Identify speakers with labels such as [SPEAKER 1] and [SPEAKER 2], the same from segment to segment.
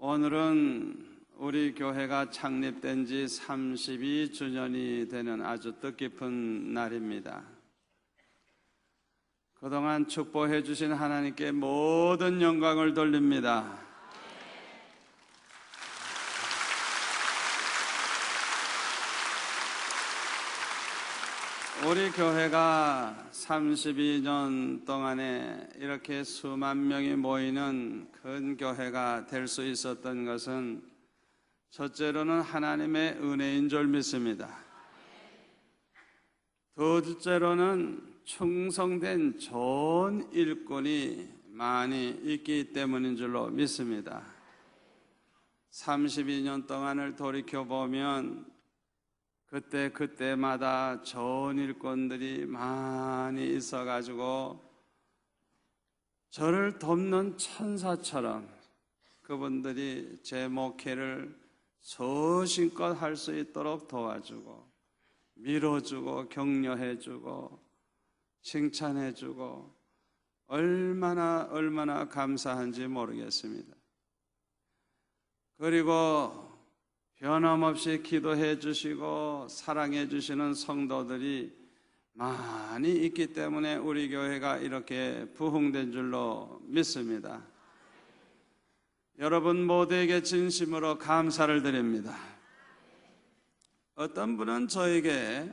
[SPEAKER 1] 오늘은 우리 교회가 창립된 지 32주년이 되는 아주 뜻깊은 날입니다. 그동안 축복해 주신 하나님께 모든 영광을 돌립니다. 우리 교회가 32년 동안에 이렇게 수만 명이 모이는 큰 교회가 될 수 있었던 것은 첫째로는 하나님의 은혜인 줄 믿습니다. 둘째로는 충성된 좋은 일꾼이 많이 있기 때문인 줄로 믿습니다. 32년 동안을 돌이켜보면 그때마다 좋은 일꾼들이 많이 있어가지고 저를 돕는 천사처럼 그분들이 제 목회를 소신껏 할 수 있도록 도와주고 밀어주고 격려해주고 칭찬해주고 얼마나 감사한지 모르겠습니다. 그리고 변함없이 기도해 주시고 사랑해 주시는 성도들이 많이 있기 때문에 우리 교회가 이렇게 부흥된 줄로 믿습니다. 여러분 모두에게 진심으로 감사를 드립니다. 어떤 분은 저에게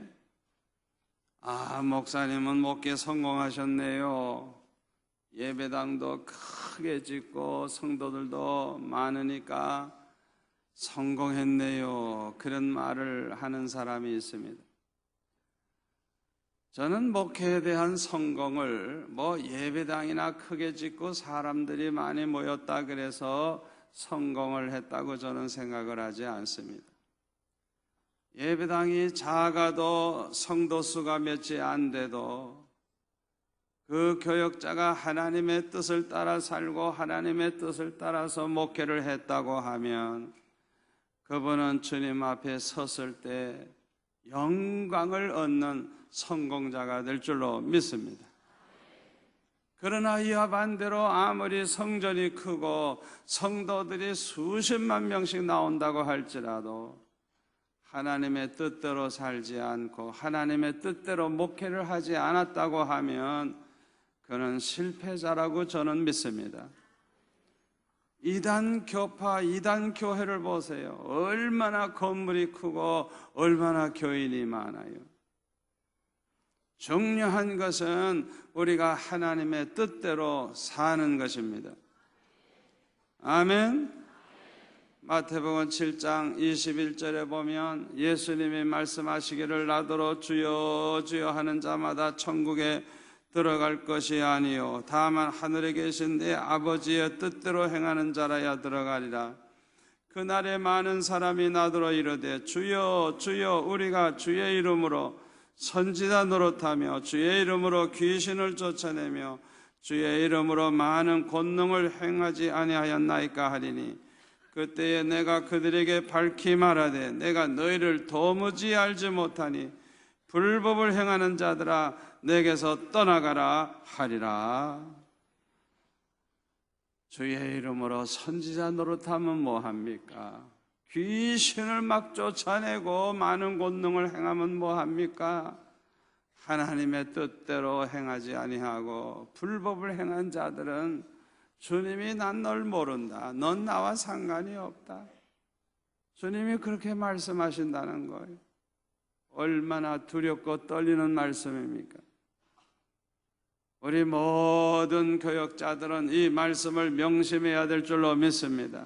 [SPEAKER 1] 목사님은 목회 성공하셨네요. 예배당도 크게 짓고 성도들도 많으니까 성공했네요. 그런 말을 하는 사람이 있습니다. 저는 목회에 대한 성공을 예배당이나 크게 짓고 사람들이 많이 모였다 그래서 성공을 했다고 저는 생각을 하지 않습니다. 예배당이 작아도 성도 수가 몇이 안 돼도 그 교역자가 하나님의 뜻을 따라 살고 하나님의 뜻을 따라서 목회를 했다고 하면 그분은 주님 앞에 섰을 때 영광을 얻는 성공자가 될 줄로 믿습니다. 그러나 이와 반대로 아무리 성전이 크고 성도들이 수십만 명씩 나온다고 할지라도 하나님의 뜻대로 살지 않고 하나님의 뜻대로 목회를 하지 않았다고 하면 그는 실패자라고 저는 믿습니다. 이단 교파, 이단 교회를 보세요. 얼마나 건물이 크고 얼마나 교인이 많아요. 중요한 것은 우리가 하나님의 뜻대로 사는 것입니다. 아멘. 마태복음 7장 21절에 보면 예수님이 말씀하시기를 나더러 주여 주여 하는 자마다 천국에 들어갈 것이 아니요 다만 하늘에 계신 내 아버지의 뜻대로 행하는 자라야 들어가리라. 그날에 많은 사람이 나더러 이르되 주여 주여 우리가 주의 이름으로 선지자 노릇하며 주의 이름으로 귀신을 쫓아내며 주의 이름으로 많은 권능을 행하지 아니하였나이까 하리니 그때에 내가 그들에게 밝히 말하되 내가 너희를 도무지 알지 못하니 불법을 행하는 자들아 내게서 떠나가라 하리라. 주의 이름으로 선지자 노릇하면 뭐합니까? 귀신을 막 쫓아내고 많은 권능을 행하면 뭐합니까? 하나님의 뜻대로 행하지 아니하고 불법을 행한 자들은 주님이 난 널 모른다. 넌 나와 상관이 없다. 주님이 그렇게 말씀하신다는 거예요. 얼마나 두렵고 떨리는 말씀입니까? 우리 모든 교역자들은 이 말씀을 명심해야 될 줄로 믿습니다.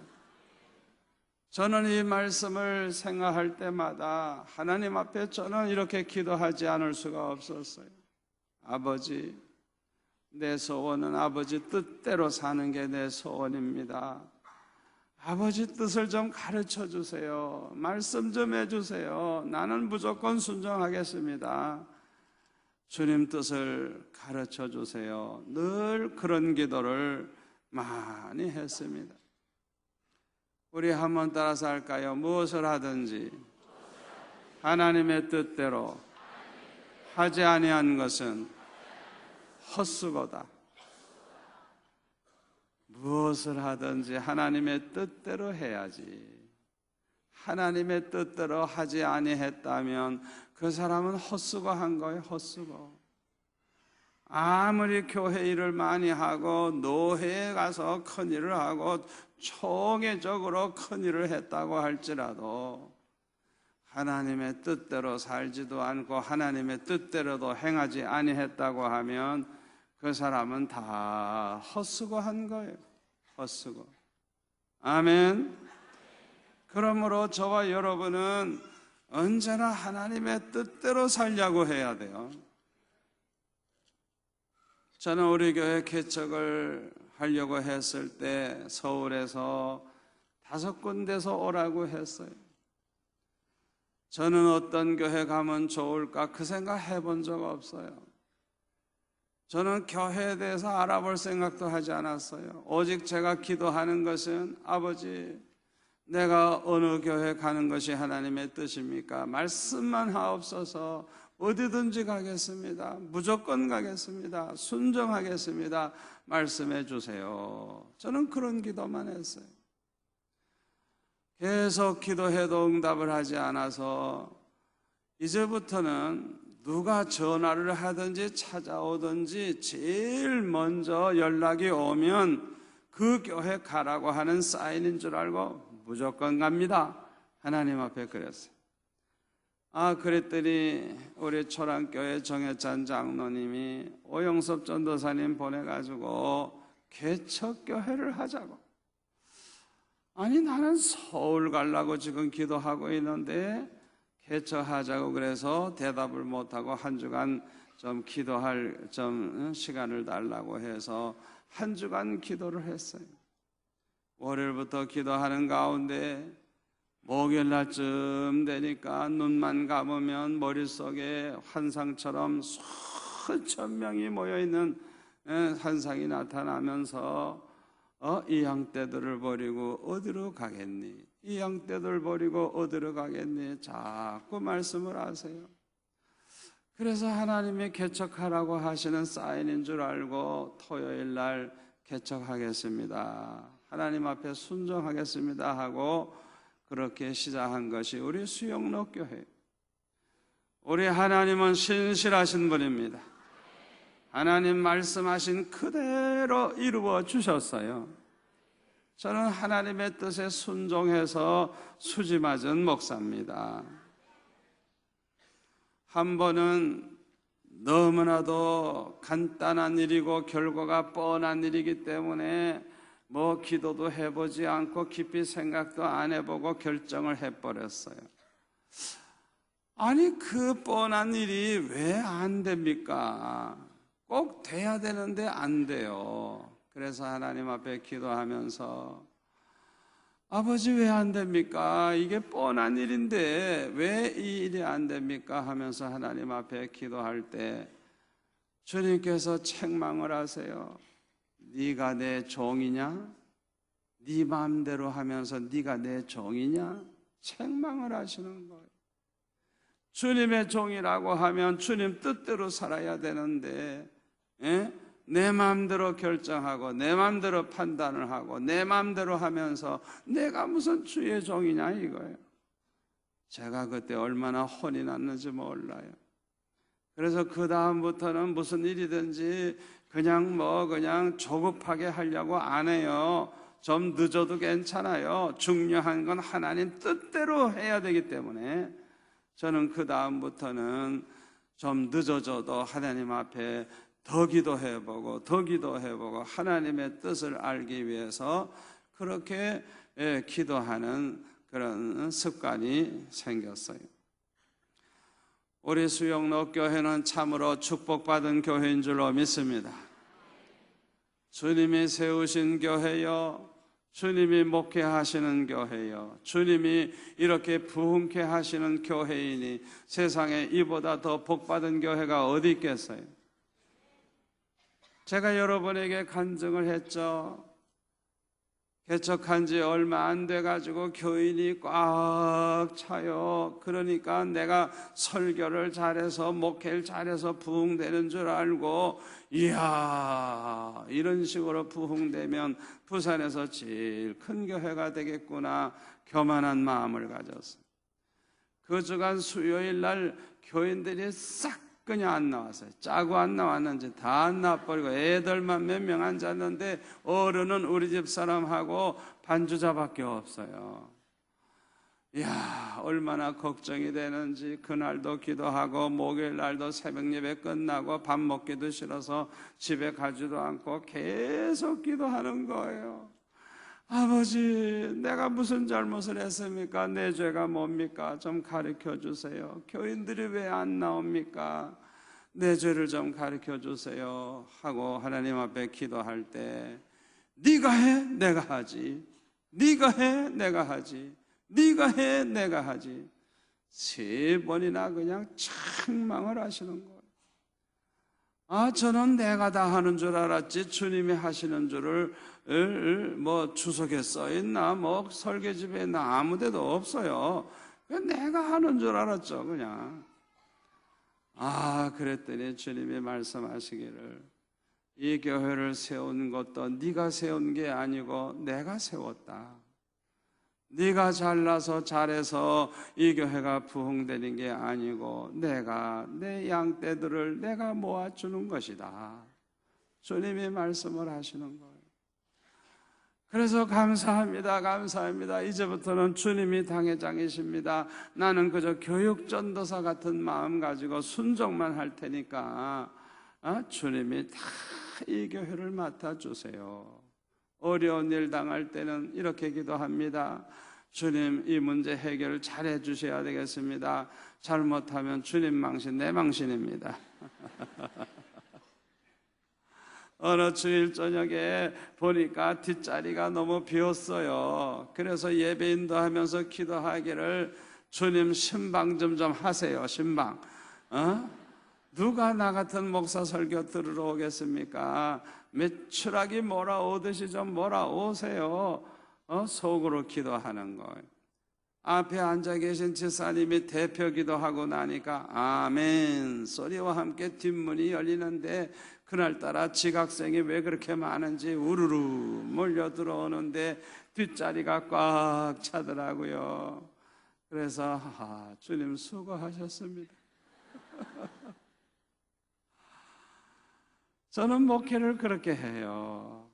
[SPEAKER 1] 저는 이 말씀을 생각할 때마다 하나님 앞에 저는 이렇게 기도하지 않을 수가 없었어요. 아버지, 내 소원은 아버지 뜻대로 사는 게 내 소원입니다. 아버지 뜻을 좀 가르쳐 주세요. 말씀 좀 해주세요. 나는 무조건 순종하겠습니다. 주님 뜻을 가르쳐 주세요. 늘 그런 기도를 많이 했습니다. 우리 한번 따라서 할까요? 무엇을 하든지 하나님의 뜻대로 하지 아니한 것은 헛수고다. 무엇을 하든지 하나님의 뜻대로 해야지. 하나님의 뜻대로 하지 아니했다면 그 사람은 헛수고 한 거예요. 헛수고. 아무리 교회 일을 많이 하고 노회에 가서 큰 일을 하고 총회적으로 큰 일을 했다고 할지라도 하나님의 뜻대로 살지도 않고 하나님의 뜻대로도 행하지 아니했다고 하면 그 사람은 다 헛수고 한 거예요. 헛수고. 아멘. 그러므로 저와 여러분은 언제나 하나님의 뜻대로 살려고 해야 돼요. 저는 우리 교회 개척을 하려고 했을 때 서울에서 5군데서 오라고 했어요. 저는 어떤 교회 가면 좋을까 그 생각 해본 적 없어요. 저는 교회에 대해서 알아볼 생각도 하지 않았어요. 오직 제가 기도하는 것은 아버지, 내가 어느 교회 가는 것이 하나님의 뜻입니까? 말씀만 하옵소서. 어디든지 가겠습니다. 무조건 가겠습니다. 순종하겠습니다. 말씀해 주세요. 저는 그런 기도만 했어요. 계속 기도해도 응답을 하지 않아서 이제부터는 누가 전화를 하든지 찾아오든지 제일 먼저 연락이 오면 그 교회 가라고 하는 사인인 줄 알고 무조건 갑니다. 하나님 앞에 그랬어요. 그랬더니 우리 초랑교회 정혜찬 장로님이 오영섭 전도사님 보내가지고 개척교회를 하자고. 아니, 나는 서울 가려고 지금 기도하고 있는데 개척하자고 그래서 대답을 못하고 한 주간 좀 기도할 시간을 달라고 해서 한 주간 기도를 했어요. 월요일부터 기도하는 가운데 목요일날쯤 되니까 눈만 감으면 머릿속에 환상처럼 수천 명이 모여있는 환상이 나타나면서 이 양떼들을 버리고 어디로 가겠니? 이 양떼들 버리고 어디로 가겠니? 자꾸 말씀을 하세요. 그래서 하나님이 개척하라고 하시는 사인인 줄 알고 토요일날 개척하겠습니다. 하나님 앞에 순종하겠습니다 하고 그렇게 시작한 것이 우리 수영로 교회. 우리 하나님은 신실하신 분입니다. 하나님 말씀하신 그대로 이루어 주셨어요. 저는 하나님의 뜻에 순종해서 수지 맞은 목사입니다. 한 번은 너무나도 간단한 일이고 결과가 뻔한 일이기 때문에 기도도 해보지 않고 깊이 생각도 안 해보고 결정을 해버렸어요. 아니, 그 뻔한 일이 왜 안 됩니까? 꼭 돼야 되는데 안 돼요. 그래서 하나님 앞에 기도하면서 아버지, 왜 안 됩니까? 이게 뻔한 일인데 왜 이 일이 안 됩니까? 하면서 하나님 앞에 기도할 때 주님께서 책망을 하세요. 네가 내 종이냐? 네 마음대로 하면서 네가 내 종이냐? 책망을 하시는 거예요. 주님의 종이라고 하면 주님 뜻대로 살아야 되는데 내 마음대로 결정하고 내 마음대로 판단을 하고 내 마음대로 하면서 내가 무슨 주의 종이냐 이거예요. 제가 그때 얼마나 혼이 났는지 몰라요. 그래서 그 다음부터는 무슨 일이든지 그냥 조급하게 하려고 안 해요. 좀 늦어도 괜찮아요. 중요한 건 하나님 뜻대로 해야 되기 때문에 저는 그 다음부터는 좀 늦어져도 하나님 앞에 더 기도해보고 하나님의 뜻을 알기 위해서 그렇게 기도하는 그런 습관이 생겼어요. 우리 수영로 교회는 참으로 축복받은 교회인 줄로 믿습니다. 주님이 세우신 교회요, 주님이 목회하시는 교회요, 주님이 이렇게 부흥케 하시는 교회이니 세상에 이보다 더 복받은 교회가 어디 있겠어요? 제가 여러분에게 간증을 했죠. 개척한 지 얼마 안 돼가지고 교인이 꽉 차요. 그러니까 내가 설교를 잘해서 목회를 잘해서 부흥되는 줄 알고 이야 이런 식으로 부흥되면 부산에서 제일 큰 교회가 되겠구나 교만한 마음을 가졌어요. 그 주간 수요일 날 교인들이 싹 그냥 안 나왔어요. 짜고 안 나왔는지 다 안 나와버리고 애들만 몇 명 앉았는데 어른은 우리 집 사람하고 반주자밖에 없어요. 이야 얼마나 걱정이 되는지. 그날도 기도하고 목요일 날도 새벽 예배 끝나고 밥 먹기도 싫어서 집에 가지도 않고 계속 기도하는 거예요. 아버지 내가 무슨 잘못을 했습니까? 내 죄가 뭡니까? 좀 가르쳐 주세요. 교인들이 왜 안 나옵니까? 내 죄를 좀 가르쳐 주세요 하고 하나님 앞에 기도할 때 네가 해 내가 하지, 네가 해 내가 하지, 네가 해 내가 하지 3번이나 그냥 책망을 하시는 거예요. 아 저는 내가 다 하는 줄 알았지 주님이 하시는 줄을 뭐 주석에 써있나 뭐 설계집에 있나 아무데도 없어요. 내가 하는 줄 알았죠 그냥. 아 그랬더니 주님이 말씀하시기를 이 교회를 세운 것도 네가 세운 게 아니고 내가 세웠다. 네가 잘나서 잘해서 이 교회가 부흥되는 게 아니고 내가 내 양떼들을 내가 모아주는 것이다. 주님이 말씀을 하시는 거예요. 그래서 감사합니다. 감사합니다. 이제부터는 주님이 당회장이십니다. 나는 그저 교육전도사 같은 마음 가지고 순종만 할 테니까 주님이 다 이 교회를 맡아주세요. 어려운 일 당할 때는 이렇게 기도합니다. 주님 이 문제 해결을 잘해 주셔야 되겠습니다. 잘못하면 주님 망신 내 망신입니다. 어느 주일 저녁에 보니까 뒷자리가 너무 비었어요. 그래서 예배인도 하면서 기도하기를 주님 신방 좀 하세요. 신방. 누가 나 같은 목사 설교 들으러 오겠습니까? 매출하기 몰아오듯이 좀 몰아오세요. 속으로 기도하는 거예요. 앞에 앉아 계신 집사님이 대표 기도하고 나니까 아멘 소리와 함께 뒷문이 열리는데 그날따라 지각생이 왜 그렇게 많은지 우르르 몰려 들어오는데 뒷자리가 꽉 차더라고요. 그래서 주님 수고하셨습니다. 저는 목회를 그렇게 해요.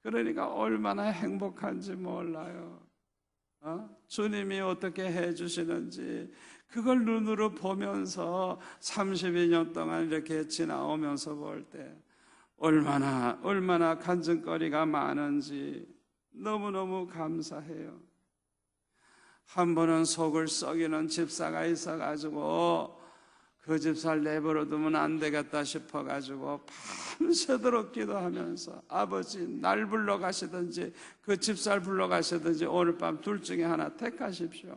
[SPEAKER 1] 그러니까 얼마나 행복한지 몰라요. 주님이 어떻게 해주시는지 그걸 눈으로 보면서 32년 동안 이렇게 지나오면서 볼 때 얼마나 간증거리가 많은지 너무너무 감사해요. 한 번은 속을 썩이는 집사가 있어가지고 그 집사를 내버려 두면 안 되겠다 싶어가지고 밤새도록 기도하면서 아버지 날 불러가시든지 그 집사를 불러가시든지 오늘 밤 둘 중에 하나 택하십시오.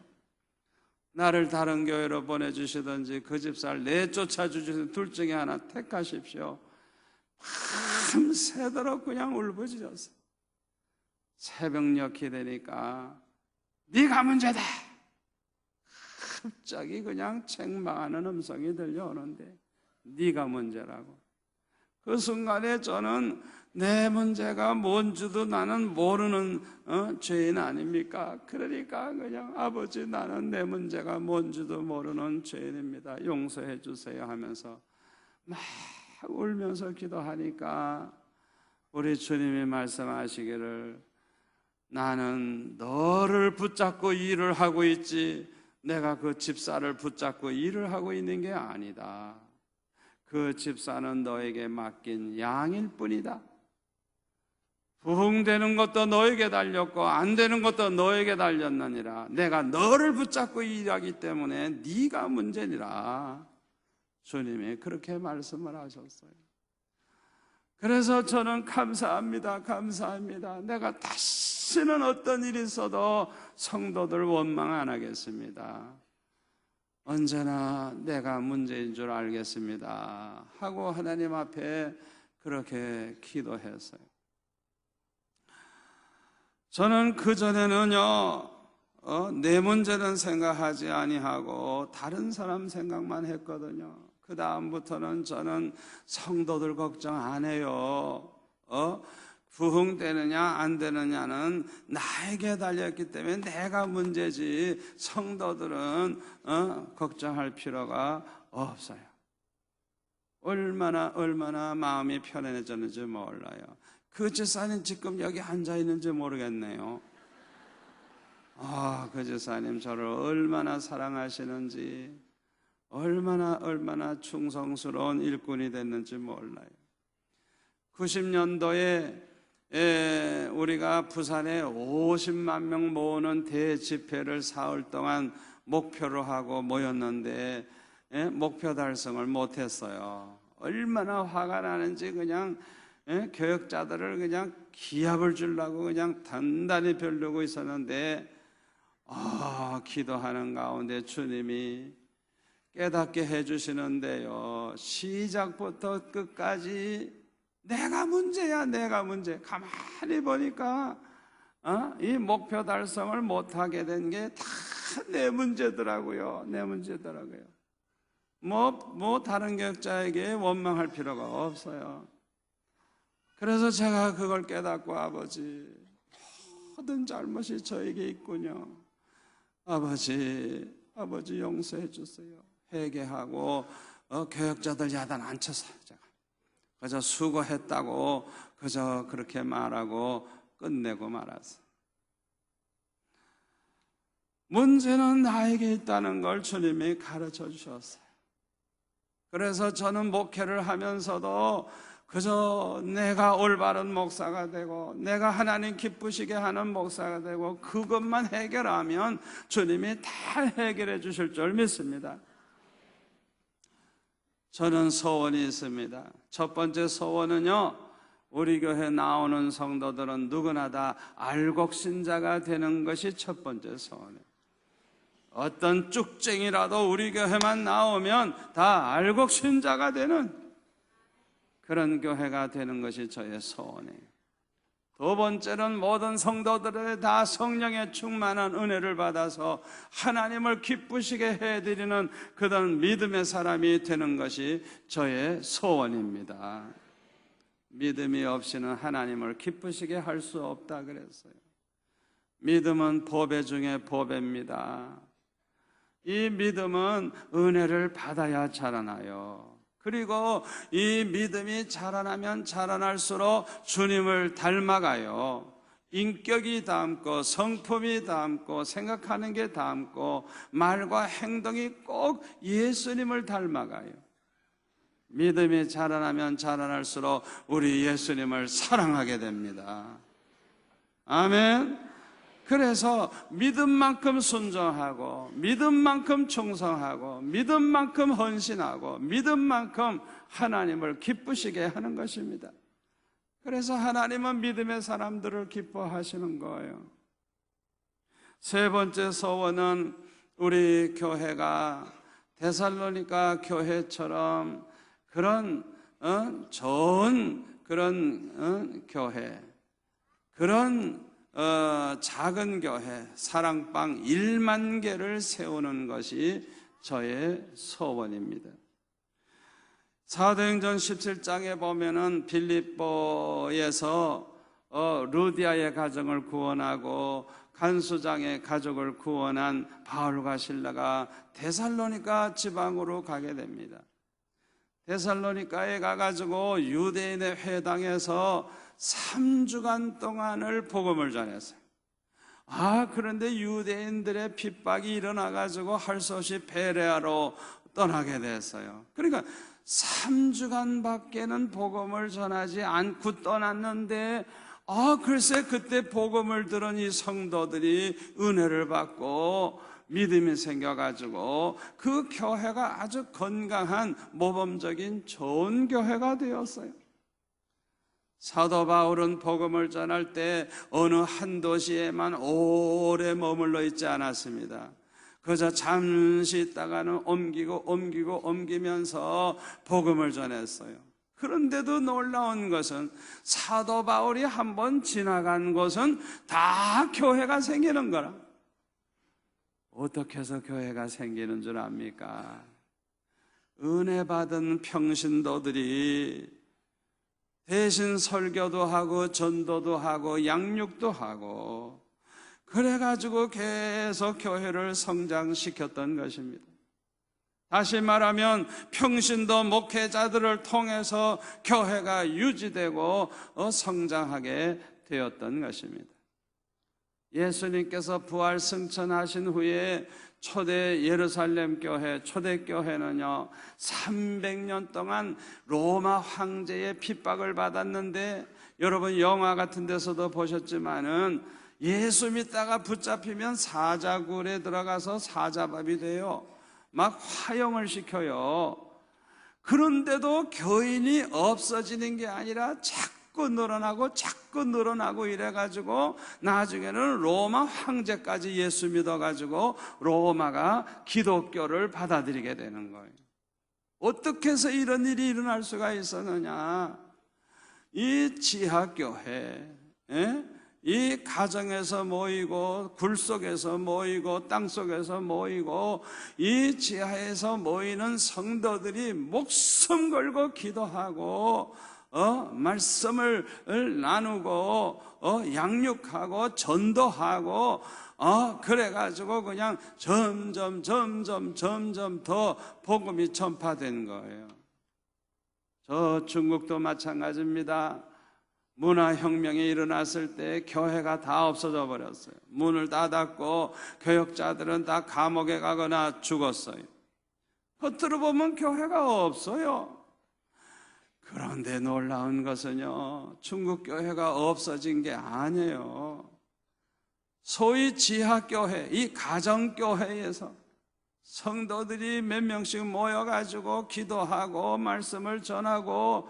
[SPEAKER 1] 나를 다른 교회로 보내주시든지 그 집사를 내쫓아 주시든지 둘 중에 하나 택하십시오. 밤새도록 그냥 울부짖었어요. 새벽녘이 되니까 네가 문제다. 갑자기 그냥 책망하는 음성이 들려오는데 네가 문제라고. 그 순간에 저는 내 문제가 뭔지도 나는 모르는 죄인 아닙니까? 그러니까 그냥 아버지 나는 내 문제가 뭔지도 모르는 죄인입니다. 용서해 주세요 하면서 막 울면서 기도하니까 우리 주님이 말씀하시기를 나는 너를 붙잡고 일을 하고 있지 내가 그 집사를 붙잡고 일을 하고 있는 게 아니다. 그 집사는 너에게 맡긴 양일 뿐이다. 부흥되는 것도 너에게 달렸고 안 되는 것도 너에게 달렸느니라. 내가 너를 붙잡고 일하기 때문에 네가 문제니라. 주님이 그렇게 말씀을 하셨어요. 그래서 저는 감사합니다. 감사합니다. 내가 다시는 어떤 일이 있어도 성도들 원망 안 하겠습니다. 언제나 내가 문제인 줄 알겠습니다 하고 하나님 앞에 그렇게 기도했어요. 저는 그전에는요 내 문제는 생각하지 아니하고 다른 사람 생각만 했거든요. 그 다음부터는 저는 성도들 걱정 안 해요. 부흥되느냐 안 되느냐는 나에게 달렸기 때문에 내가 문제지 성도들은 걱정할 필요가 없어요. 얼마나 마음이 편안해졌는지 몰라요. 그 집사님 지금 여기 앉아 있는지 모르겠네요. 그 집사님 저를 얼마나 사랑하시는지, 얼마나 충성스러운 일꾼이 됐는지 몰라요. 90년도에 우리가 부산에 50만 명 모으는 대집회를 사흘 동안 목표로 하고 모였는데 목표 달성을 못했어요. 얼마나 화가 나는지 그냥 교역자들을 그냥 기합을 주려고 그냥 단단히 벼르고 있었는데 기도하는 가운데 주님이 깨닫게 해주시는데요, 시작부터 끝까지 내가 문제야, 내가 문제. 가만히 보니까 이 목표 달성을 못하게 된 게 다 내 문제더라고요. 내 문제더라고요. 뭐 다른 교역자에게 원망할 필요가 없어요. 그래서 제가 그걸 깨닫고 아버지, 모든 잘못이 저에게 있군요. 아버지 용서해 주세요. 회개하고 교역자들 야단 안 쳤어요. 제가 그저 수고했다고 그저 그렇게 말하고 끝내고 말았어요. 문제는 나에게 있다는 걸 주님이 가르쳐 주셨어요. 그래서 저는 목회를 하면서도 그저 내가 올바른 목사가 되고 내가 하나님 기쁘시게 하는 목사가 되고 그것만 해결하면 주님이 다 해결해 주실 줄 믿습니다. 저는 소원이 있습니다. 첫 번째 소원은요, 우리 교회 나오는 성도들은 누구나 다 알곡신자가 되는 것이 첫 번째 소원이에요. 어떤 쭉쟁이라도 우리 교회만 나오면 다 알곡신자가 되는 그런 교회가 되는 것이 저의 소원이에요. 두 번째는 모든 성도들이 다 성령의 충만한 은혜를 받아서 하나님을 기쁘시게 해드리는 그런 믿음의 사람이 되는 것이 저의 소원입니다. 믿음이 없이는 하나님을 기쁘시게 할 수 없다 그랬어요. 믿음은 보배 중에 보배입니다. 이 믿음은 은혜를 받아야 자라나요. 그리고 이 믿음이 자라나면 자라날수록 주님을 닮아가요. 인격이 닮고 성품이 닮고 생각하는 게 닮고 말과 행동이 꼭 예수님을 닮아가요. 믿음이 자라나면 자라날수록 우리 예수님을 사랑하게 됩니다. 아멘. 그래서 믿음만큼 순종하고 믿음만큼 충성하고 믿음만큼 헌신하고 믿음만큼 하나님을 기쁘시게 하는 것입니다. 그래서 하나님은 믿음의 사람들을 기뻐하시는 거예요. 세 번째 소원은 우리 교회가 데살로니가 교회처럼 그런 좋은 그런 교회, 그런 작은 교회, 사랑방 1만 개를 세우는 것이 저의 소원입니다. 사도행전 17장에 보면은 빌립보에서 루디아의 가정을 구원하고 간수장의 가족을 구원한 바울과 실라가 데살로니가 지방으로 가게 됩니다. 데살로니가에 가가지고 유대인의 회당에서 3주간 동안을 복음을 전했어요. 그런데 유대인들의 핍박이 일어나가지고 할 수 없이 베레아로 떠나게 됐어요. 그러니까 3주간 밖에는 복음을 전하지 않고 떠났는데 글쎄 그때 복음을 들은 이 성도들이 은혜를 받고 믿음이 생겨가지고 그 교회가 아주 건강한 모범적인 좋은 교회가 되었어요. 사도 바울은 복음을 전할 때 어느 한 도시에만 오래 머물러 있지 않았습니다. 그저 잠시 있다가는 옮기면서 복음을 전했어요. 그런데도 놀라운 것은 사도 바울이 한번 지나간 곳은 다 교회가 생기는 거라. 어떻게 해서 교회가 생기는 줄 압니까? 은혜 받은 평신도들이 대신 설교도 하고 전도도 하고 양육도 하고 그래가지고 계속 교회를 성장시켰던 것입니다. 다시 말하면 평신도 목회자들을 통해서 교회가 유지되고 성장하게 되었던 것입니다. 예수님께서 부활 승천하신 후에 초대 예루살렘 교회, 초대교회는요 300년 동안 로마 황제의 핍박을 받았는데, 여러분 영화 같은 데서도 보셨지만은 예수 믿다가 붙잡히면 사자굴에 들어가서 사자밥이 돼요. 막 화형을 시켜요. 그런데도 교인이 없어지는 게 아니라 자꾸 늘어나고 이래가지고 나중에는 로마 황제까지 예수 믿어가지고 로마가 기독교를 받아들이게 되는 거예요. 어떻게 해서 이런 일이 일어날 수가 있었느냐? 이 지하교회, 이 가정에서 모이고 굴 속에서 모이고 땅 속에서 모이고 이 지하에서 모이는 성도들이 목숨 걸고 기도하고 말씀을 나누고 양육하고 전도하고 그래가지고 그냥 점점 더 복음이 전파된 거예요. 저 중국도 마찬가지입니다. 문화혁명이 일어났을 때 교회가 다 없어져 버렸어요. 문을 닫았고 교역자들은 다 감옥에 가거나 죽었어요. 겉으로 보면 교회가 없어요. 그런데 놀라운 것은요, 중국 교회가 없어진 게 아니에요. 소위 지하교회, 이 가정교회에서 성도들이 몇 명씩 모여가지고 기도하고 말씀을 전하고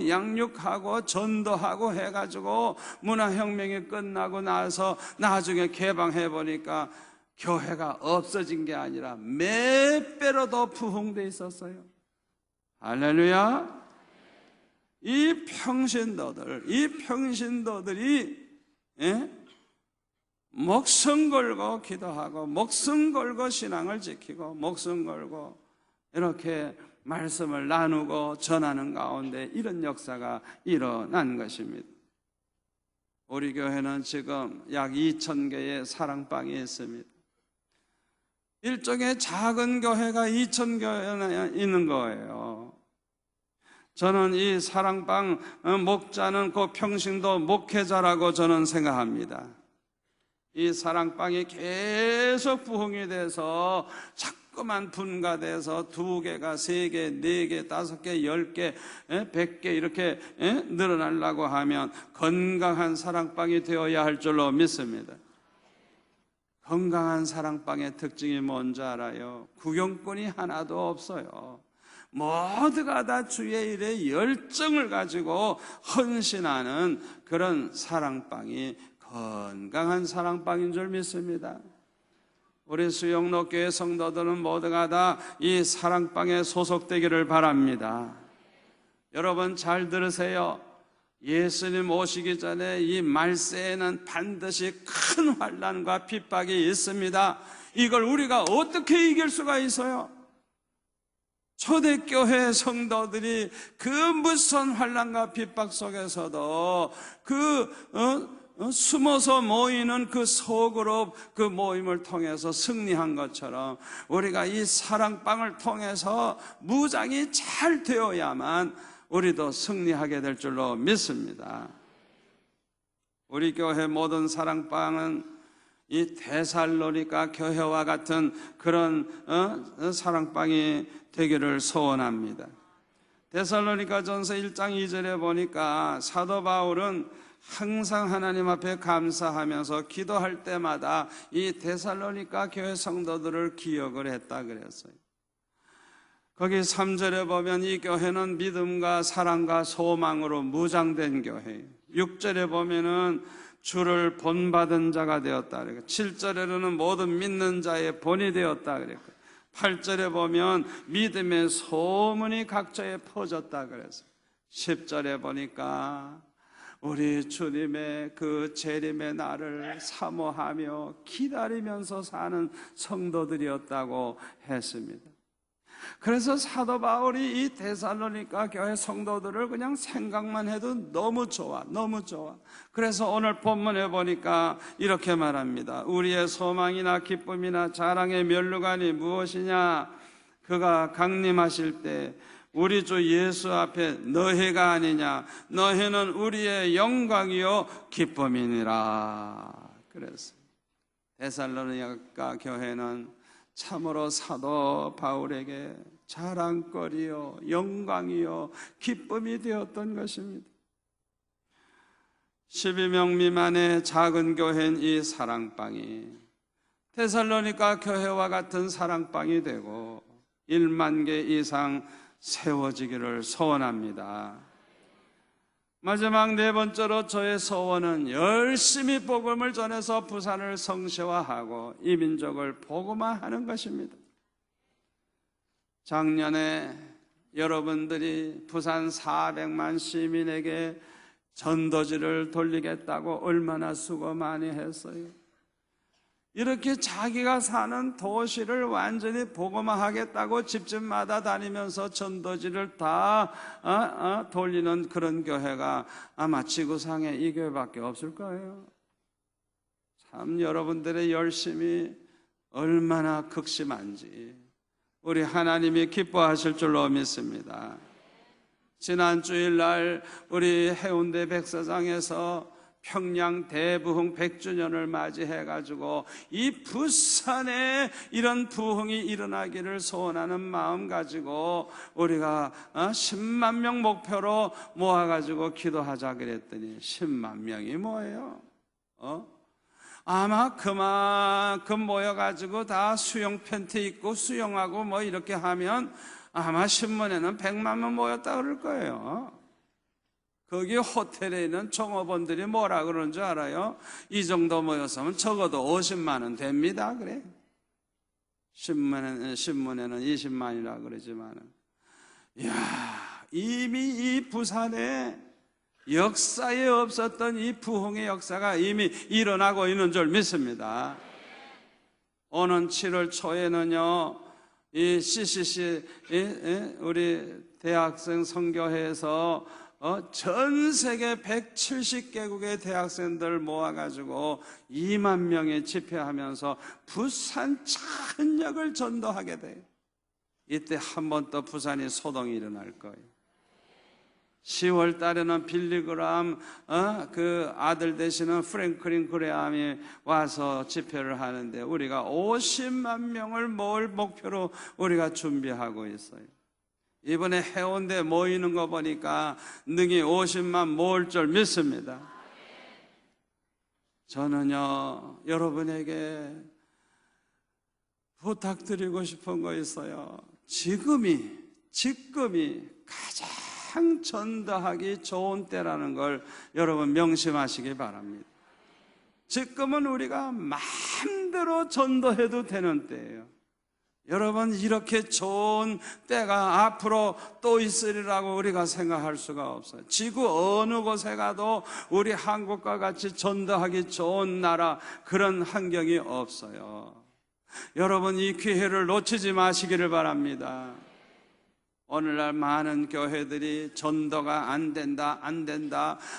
[SPEAKER 1] 양육하고 전도하고 해가지고 문화혁명이 끝나고 나서 나중에 개방해보니까 교회가 없어진 게 아니라 몇 배로 더 부흥되어 있었어요. 할렐루야. 이 평신도들이 목숨 걸고 기도하고 목숨 걸고 신앙을 지키고 목숨 걸고 이렇게 말씀을 나누고 전하는 가운데 이런 역사가 일어난 것입니다. 우리 교회는 지금 약 2,000개의 사랑방이 있습니다. 일종의 작은 교회가 2,000개나 있는 거예요. 저는 이 사랑방 목자는 그 평신도 목회자라고 저는 생각합니다. 이 사랑방이 계속 부흥이 돼서 자꾸만 분가돼서 2개가 3개, 4개, 5개, 10개, 100개 이렇게 늘어나려고 하면 건강한 사랑방이 되어야 할 줄로 믿습니다. 건강한 사랑방의 특징이 뭔지 알아요? 구경꾼이 하나도 없어요. 모두가 다 주의 일에 열정을 가지고 헌신하는 그런 사랑방이 건강한 사랑방인 줄 믿습니다. 우리 수영로교회 성도들은 모두가 다 이 사랑방에 소속되기를 바랍니다. 여러분 잘 들으세요. 예수님 오시기 전에 이 말세에는 반드시 큰 환난과 핍박이 있습니다. 이걸 우리가 어떻게 이길 수가 있어요? 초대교회 성도들이 그 무슨 환난과 핍박 속에서도 숨어서 모이는 그 소그룹 그 모임을 통해서 승리한 것처럼 우리가 이 사랑방을 통해서 무장이 잘 되어야만 우리도 승리하게 될 줄로 믿습니다. 우리 교회 모든 사랑방은 이 데살로니가 교회와 같은 그런 사랑방이 되기를 소원합니다. 데살로니가전서 1장 2절에 보니까 사도 바울은 항상 하나님 앞에 감사하면서 기도할 때마다 이 데살로니가 교회 성도들을 기억을 했다 그랬어요. 거기 3절에 보면 이 교회는 믿음과 사랑과 소망으로 무장된 교회예요. 6절에 보면은 주를 본받은 자가 되었다 그랬고 7절에는 모든 믿는 자의 본이 되었다 그랬고 8절에 보면 믿음의 소문이 각처에 퍼졌다 그랬어요. 10절에 보니까 우리 주님의 그 재림의 날을 사모하며 기다리면서 사는 성도들이었다고 했습니다. 그래서 사도 바울이 이 데살로니가 교회 성도들을 그냥 생각만 해도 너무 좋아, 너무 좋아. 그래서 오늘 본문에 보니까 이렇게 말합니다. 우리의 소망이나 기쁨이나 자랑의 면류관이 무엇이냐? 그가 강림하실 때 우리 주 예수 앞에 너희가 아니냐? 너희는 우리의 영광이요 기쁨이니라. 그래서 데살로니가 교회는 참으로 사도 바울에게 자랑거리요 영광이요 기쁨이 되었던 것입니다. 12명 미만의 작은 교회인 이 사랑방이 데살로니가 교회와 같은 사랑방이 되고 1만 개 이상 세워지기를 소원합니다. 마지막 네 번째로 저의 소원은 열심히 복음을 전해서 부산을 성시화하고 이 민족을 복음화하는 것입니다. 작년에 여러분들이 부산 400만 시민에게 전도지를 돌리겠다고 얼마나 수고 많이 했어요. 이렇게 자기가 사는 도시를 완전히 복음화하겠다고 집집마다 다니면서 전도지를 다 돌리는 그런 교회가 아마 지구상에 이 교회밖에 없을 거예요. 참 여러분들의 열심이 얼마나 극심한지 우리 하나님이 기뻐하실 줄로 믿습니다. 지난 주일날 우리 해운대 백사장에서 평양 대부흥 100주년을 맞이해가지고 이 부산에 이런 부흥이 일어나기를 소원하는 마음 가지고 우리가 10만 명 목표로 모아가지고 기도하자 그랬더니 10만 명이 뭐예요? 아마 그만큼 모여가지고 다 수영 팬티 입고 수영하고 뭐 이렇게 하면 아마 신문에는 100만 명 모였다 그럴 거예요. 거기 호텔에 있는 종업원들이 뭐라 그러는 줄 알아요? 이 정도 모였으면 적어도 50만 원 됩니다 그래. 신문에는 20만이라 그러지만은 이야, 이미 이 부산에 역사에 없었던 이 부흥의 역사가 이미 일어나고 있는 줄 믿습니다. 오는 7월 초에는요 이 CCC 우리 대학생 선교회에서 전 세계 170개국의 대학생들 모아가지고 2만 명이 집회하면서 부산 전역을 전도하게 돼요. 이때 한 번 또 부산이 소동이 일어날 거예요. 10월 달에는 빌리그람 그 아들 되시는 프랭클린 그레함이 와서 집회를 하는데 우리가 50만 명을 모을 목표로 우리가 준비하고 있어요. 이번에 해운대 모이는 거 보니까 능히 50만 모을 줄 믿습니다. 저는요 여러분에게 부탁드리고 싶은 거 있어요. 지금이 가장 전도하기 좋은 때라는 걸 여러분 명심하시기 바랍니다. 지금은 우리가 마음대로 전도해도 되는 때예요. 여러분 이렇게 좋은 때가 앞으로 또 있으리라고 우리가 생각할 수가 없어요. 지구 어느 곳에 가도 우리 한국과 같이 전도하기 좋은 나라 그런 환경이 없어요. 여러분 이 기회를 놓치지 마시기를 바랍니다. 오늘날 많은 교회들이 전도가 안 된다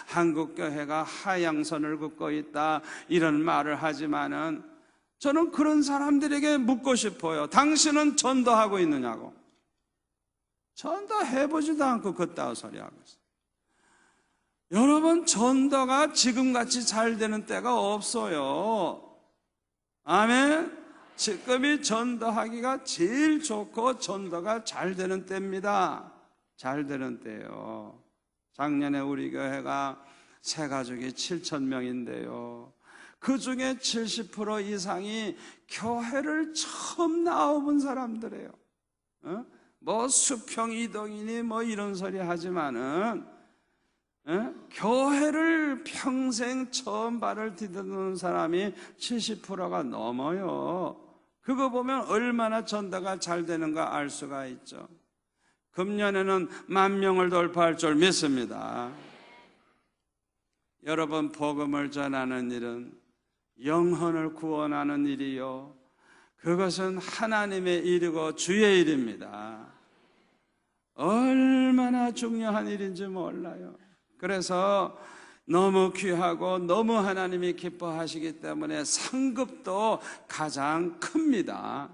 [SPEAKER 1] 한국 교회가 하향선을 긋고 있다 이런 말을 하지만은 저는 그런 사람들에게 묻고 싶어요. 당신은 전도하고 있느냐고. 전도해보지도 않고 그따위 소리 하고 있어요. 여러분 전도가 지금같이 잘 되는 때가 없어요. 아멘. 지금이 전도하기가 제일 좋고 전도가 잘 되는 때입니다. 잘 되는 때요. 작년에 우리 교회가 새 가족이 7,000명인데요 그 중에 70% 이상이 교회를 처음 나와본 사람들이에요. 뭐 수평 이동이니 뭐 이런 소리 하지만은 교회를 평생 처음 발을 디디는 사람이 70%가 넘어요. 그거 보면 얼마나 전도가 잘 되는가 알 수가 있죠. 금년에는 10,000명을 돌파할 줄 믿습니다. 여러분, 복음을 전하는 일은 영혼을 구원하는 일이요, 그것은 하나님의 일이고 주의 일입니다. 얼마나 중요한 일인지 몰라요. 그래서 너무 귀하고 너무 하나님이 기뻐하시기 때문에 상급도 가장 큽니다.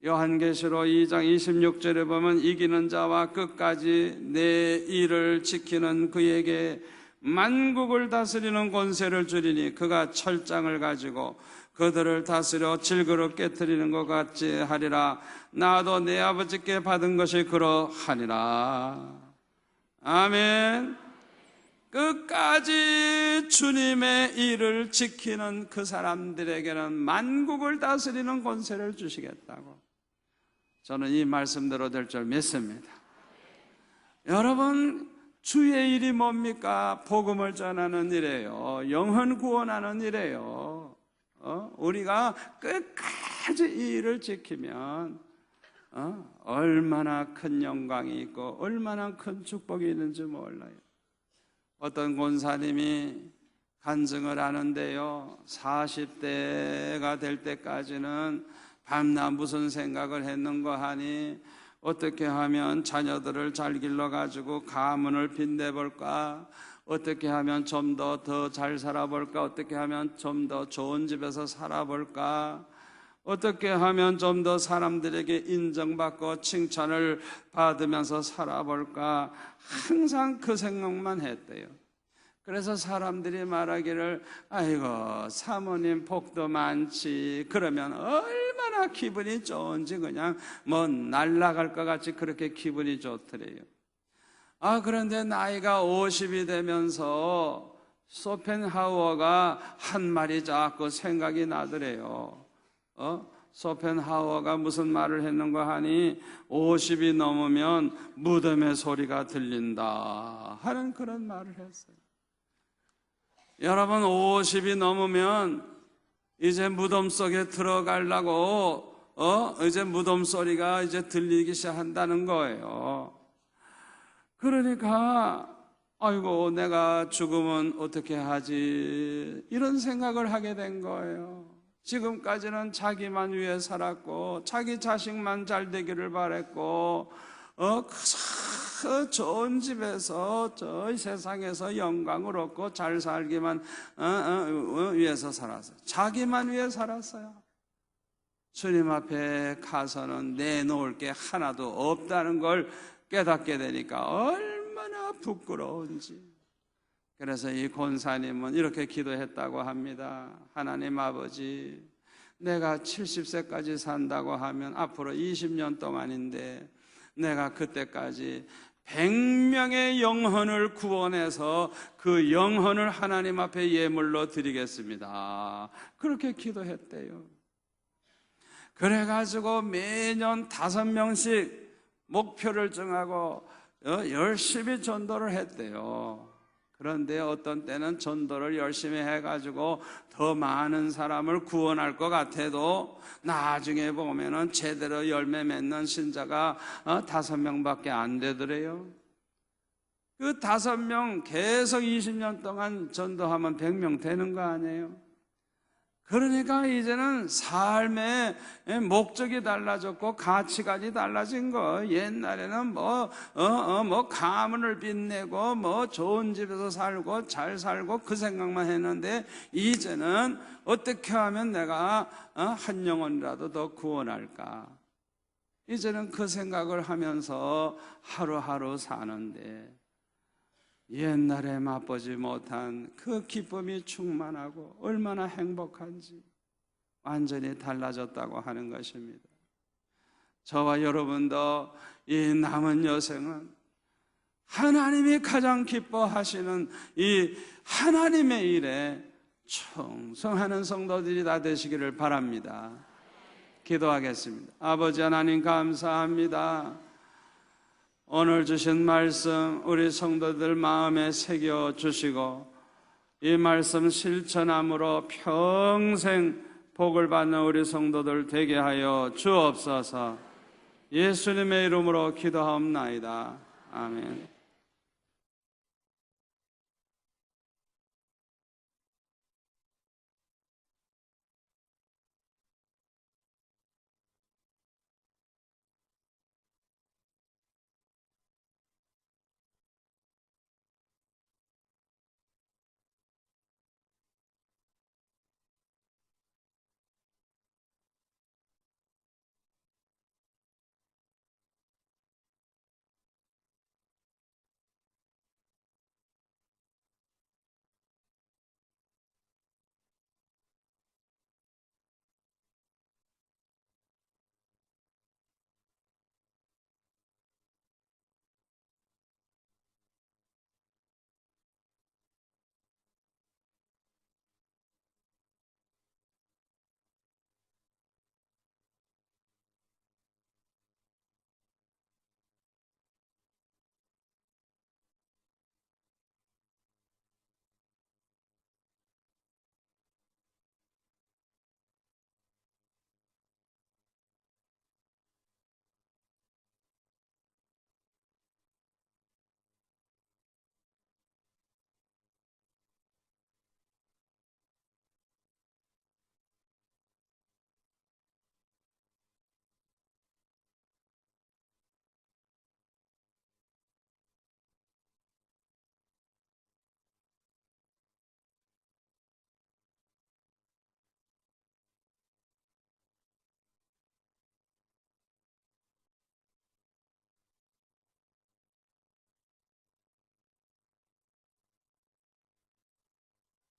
[SPEAKER 1] 요한계시록 2장 26절에 보면 이기는 자와 끝까지 내 일을 지키는 그에게 만국을 다스리는 권세를 주리니 그가 철장을 가지고 그들을 다스려 질그릇 깨트리는 것 같이 하리라. 나도 내 아버지께 받은 것이 그러하니라. 아멘. 끝까지 주님의 일을 지키는 그 사람들에게는 만국을 다스리는 권세를 주시겠다고 저는 이 말씀대로 될 줄 믿습니다. 여러분, 주의 일이 뭡니까? 복음을 전하는 일이에요. 영혼 구원하는 일이에요. 우리가 끝까지 이 일을 지키면 얼마나 큰 영광이 있고 얼마나 큰 축복이 있는지 몰라요. 어떤 권사님이 간증을 하는데요, 40대가 될 때까지는 밤낮 무슨 생각을 했는가 하니 어떻게 하면 자녀들을 잘 길러가지고 가문을 빛내볼까, 어떻게 하면 좀 더 잘 살아볼까, 어떻게 하면 좀 더 좋은 집에서 살아볼까, 어떻게 하면 좀 더 사람들에게 인정받고 칭찬을 받으면서 살아볼까, 항상 그 생각만 했대요. 그래서 사람들이 말하기를 아이고 사모님 복도 많지, 그러면 얼마나 기분이 좋은지 그냥 뭐 날아갈 것 같이 그렇게 기분이 좋더래요. 그런데 나이가 50이 되면서 쇼펜하우어가 한 말이 자꾸 생각이 나더래요. 쇼펜하우어가 무슨 말을 했는가 하니 50이 넘으면 무덤의 소리가 들린다 하는 그런 말을 했어요. 여러분, 50이 넘으면 이제 무덤 속에 들어가려고 이제 무덤 소리가 이제 들리기 시작한다는 거예요. 그러니까 아이고 내가 죽으면 어떻게 하지, 이런 생각을 하게 된 거예요. 지금까지는 자기만 위해 살았고 자기 자식만 잘 되기를 바랬고 그 좋은 집에서 저 세상에서 영광을 얻고 잘 살기만 위해서 살았어요. 자기만 위해 살았어요. 주님 앞에 가서는 내놓을 게 하나도 없다는 걸 깨닫게 되니까 얼마나 부끄러운지. 그래서 이 권사님은 이렇게 기도했다고 합니다. 하나님 아버지, 내가 70세까지 산다고 하면 앞으로 20년 동안인데 내가 그때까지 100명의 영혼을 구원해서 그 영혼을 하나님 앞에 예물로 드리겠습니다. 그렇게 기도했대요. 그래가지고 매년 5명씩 목표를 정하고 열심히 전도를 했대요. 그런데 어떤 때는 전도를 열심히 해가지고 더 많은 사람을 구원할 것 같아도 나중에 보면은 제대로 열매 맺는 신자가 5명밖에 안 되더래요. 그 5명 계속 20년 동안 전도하면 100명 되는 거 아니에요? 그러니까 이제는 삶의 목적이 달라졌고 가치관이 달라진 거. 옛날에는 가문을 빛내고 좋은 집에서 살고 잘 살고 그 생각만 했는데 이제는 어떻게 하면 내가 한 영혼이라도 더 구원할까, 이제는 그 생각을 하면서 하루하루 사는데 옛날에 맛보지 못한 그 기쁨이 충만하고 얼마나 행복한지 완전히 달라졌다고 하는 것입니다. 저와 여러분도 이 남은 여생은 하나님이 가장 기뻐하시는 이 하나님의 일에 충성하는 성도들이 다 되시기를 바랍니다. 기도하겠습니다. 아버지 하나님 감사합니다. 오늘 주신 말씀 우리 성도들 마음에 새겨주시고 이 말씀 실천함으로 평생 복을 받는 우리 성도들 되게 하여 주옵소서. 예수님의 이름으로 기도하옵나이다. 아멘.